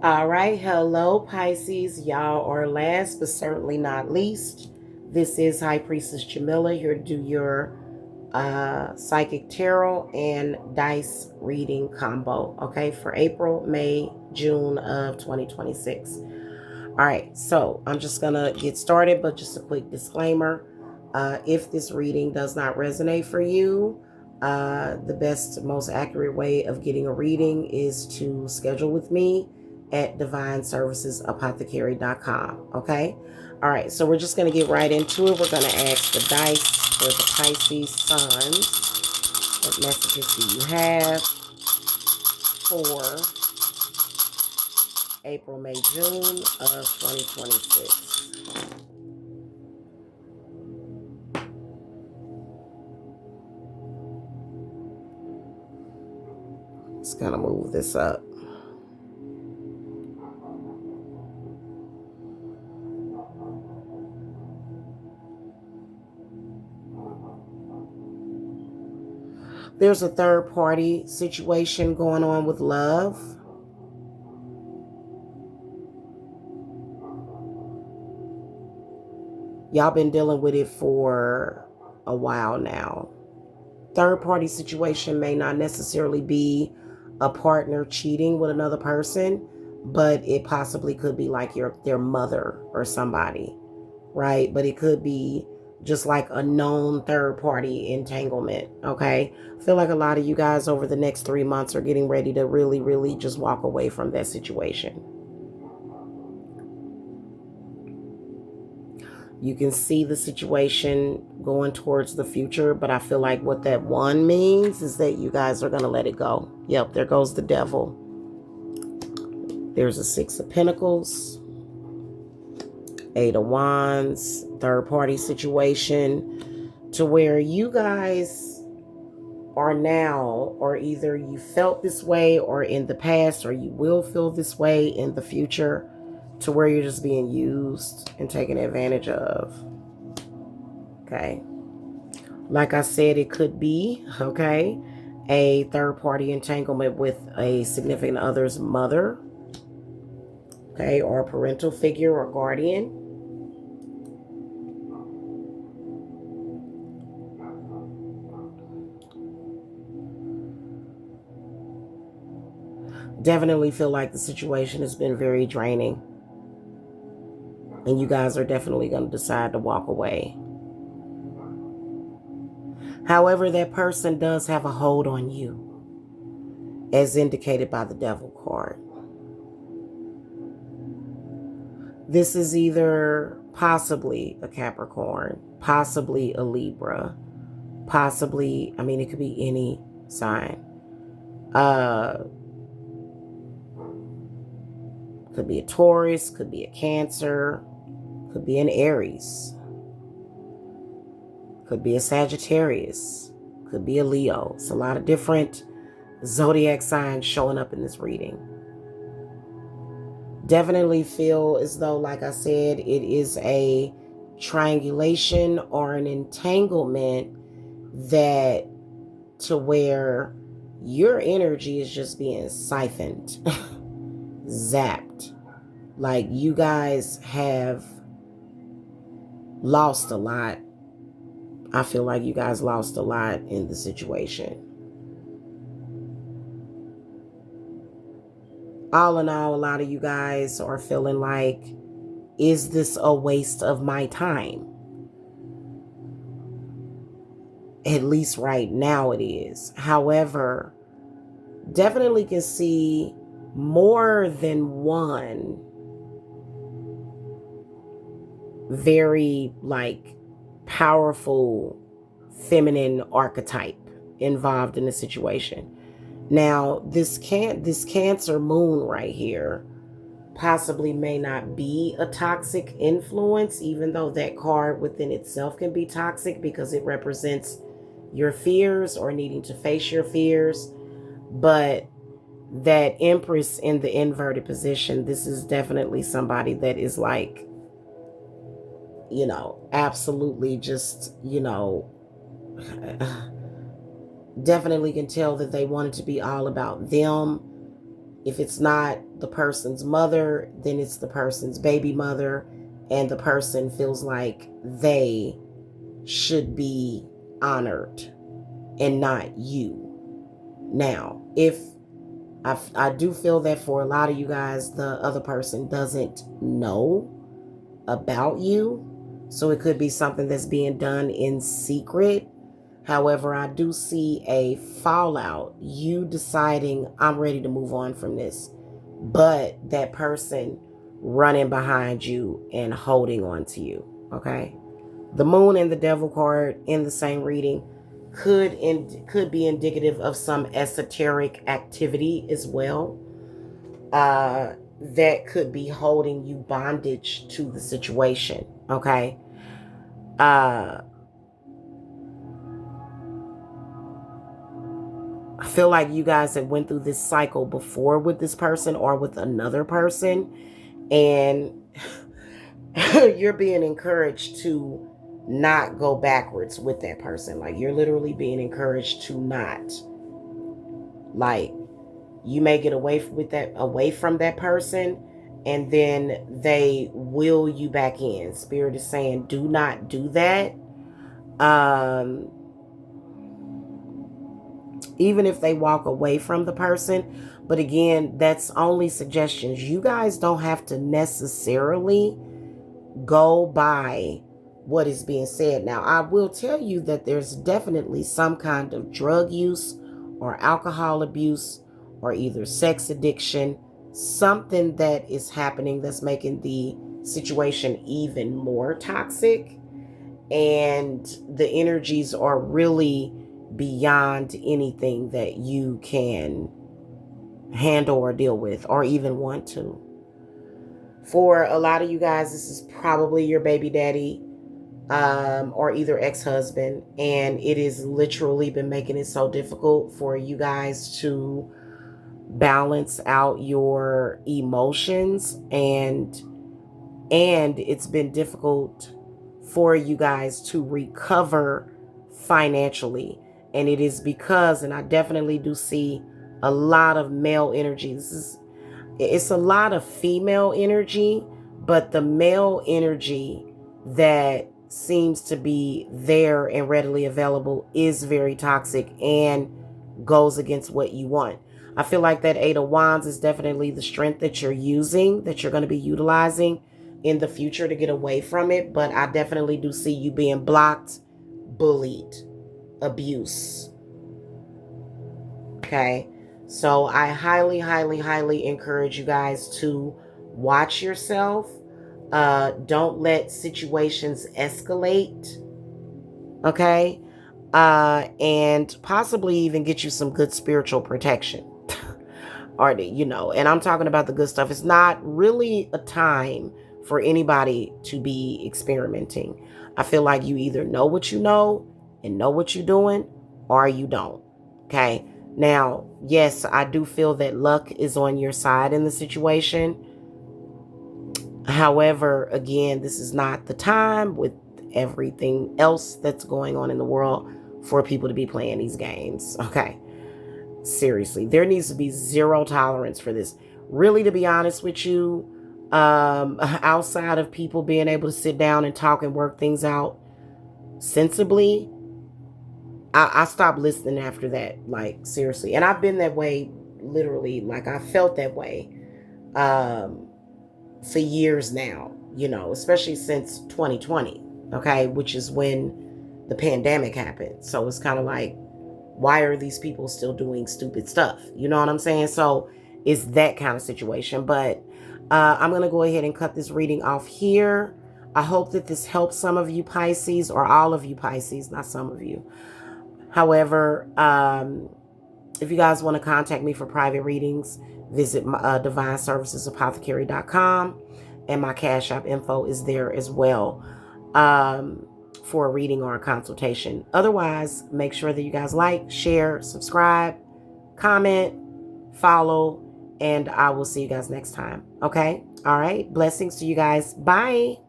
All right, hello Pisces. Y'all are last but certainly not least. This is High Priestess Jamila here to do your psychic tarot and dice reading combo, okay, for April, May, June of 2026. All right, so I'm just gonna get started, but just a quick disclaimer. If this reading does not resonate for you, the best, most accurate way of getting a reading is to schedule with me at divineservicesapothecary.com. Okay? All right, so we're just going to get right into it. We're going to ask the dice for the Pisces Suns. What messages do you have for April, May, June of 2026? Just going to move this up. There's a third party situation going on with love. Y'all been dealing with it for a while now. Third party situation may not necessarily be a partner cheating with another person, but it possibly could be like their mother or somebody, right? But it could be just like a known third party entanglement, okay? I feel like a lot of you guys over the next 3 months are getting ready to really, really just walk away from that situation. You can see the situation going towards the future, but I feel like what that one means is that you guys are going to let it go. Yep, there goes the devil. There's a Six of Pentacles, Eight of Wands, third party situation, to where you guys are now, or either you felt this way or in the past, or you will feel this way in the future, to where you're just being used and taken advantage of. Okay. Like I said, it could be, okay, a third party entanglement with a significant other's mother, okay, or a parental figure or guardian. Definitely feel like the situation has been very draining. And you guys are definitely going to decide to walk away. However, that person does have a hold on you, as indicated by the Devil card. This is either possibly a Capricorn, possibly a Libra, possibly, I mean, it could be any sign. Could be a Taurus, could be a Cancer, could be an Aries, could be a Sagittarius, could be a Leo. It's a lot of different zodiac signs showing up in this reading. Definitely feel as though, like I said, it is a triangulation or an entanglement that to where your energy is just being siphoned, zapped. Like you guys have lost a lot. I feel like you guys lost a lot in the situation. All in all, a lot of you guys are feeling like, is this a waste of my time? At least right now it is. However, definitely can see more than one very like powerful feminine archetype involved in the situation. Now, this Cancer moon right here possibly may not be a toxic influence, even though that card within itself can be toxic because it represents your fears or needing to face your fears. But that Empress in the inverted position, this is definitely somebody that is like, absolutely just, definitely can tell that they wanted to be all about them. If it's not the person's mother, then it's the person's baby mother, and the person feels like they should be honored and not you. Now, if I do feel that for a lot of you guys, the other person doesn't know about you. So it could be something that's being done in secret. However, I do see a fallout. You deciding, I'm ready to move on from this. But that person running behind you and holding on to you. Okay. The moon and the devil card in the same reading could be indicative of some esoteric activity as well. That could be holding you bondage to the situation. Okay. I feel like you guys have went through this cycle before with this person or with another person, and you're being encouraged to not go backwards with that person. Like, you're literally being encouraged to not, like, you may get away from that person, and then they will you back in. Spirit is saying, do not do that. Even if they walk away from the person. But again, that's only suggestions. You guys don't have to necessarily go by what is being said. Now, I will tell you that there's definitely some kind of drug use or alcohol abuse or either sex addiction, something that is happening that's making the situation even more toxic. And the energies are really beyond anything that you can handle or deal with or even want to. For a lot of you guys, this is probably your baby daddy or either ex-husband, and it has literally been making it so difficult for you guys to balance out your emotions, and it's been difficult for you guys to recover financially. And it is because, and I definitely do see a lot of male energy. It's a lot of female energy, but the male energy that seems to be there and readily available is very toxic and goes against what you want. I feel like that Eight of Wands is definitely the strength that you're using, that you're going to be utilizing in the future to get away from it. But I definitely do see you being blocked, bullied, abuse. Okay. So I highly, highly, highly encourage you guys to watch yourself. Don't let situations escalate. Okay. And possibly even get you some good spiritual protection. Or, and I'm talking about the good stuff. It's not really a time for anybody to be experimenting. I feel like you either know what you know and know what you're doing, or you don't. Okay. Now, yes, I do feel that luck is on your side in the situation. However, again, this is not the time with everything else that's going on in the world for people to be playing these games. Okay. Seriously, there needs to be zero tolerance for this. Really, to be honest with you, outside of people being able to sit down and talk and work things out sensibly, I stopped listening after that. Like, seriously. And I've been that way, literally. Like, I felt that way for years now, especially since 2020, okay, which is when the pandemic happened. So it's kind of like, why are these people still doing stupid stuff? You know what I'm saying? So it's that kind of situation. But I'm going to go ahead and cut this reading off here. I hope that this helps some of you Pisces, or all of you Pisces, not some of you. However, if you guys want to contact me for private readings, visit my, divineservicesapothecary.com, and my Cashapp info is there as well. For a reading or a consultation. Otherwise, make sure that you guys like, share, subscribe, comment, follow, and I will see you guys next time. Okay? All right. Blessings to you guys. Bye.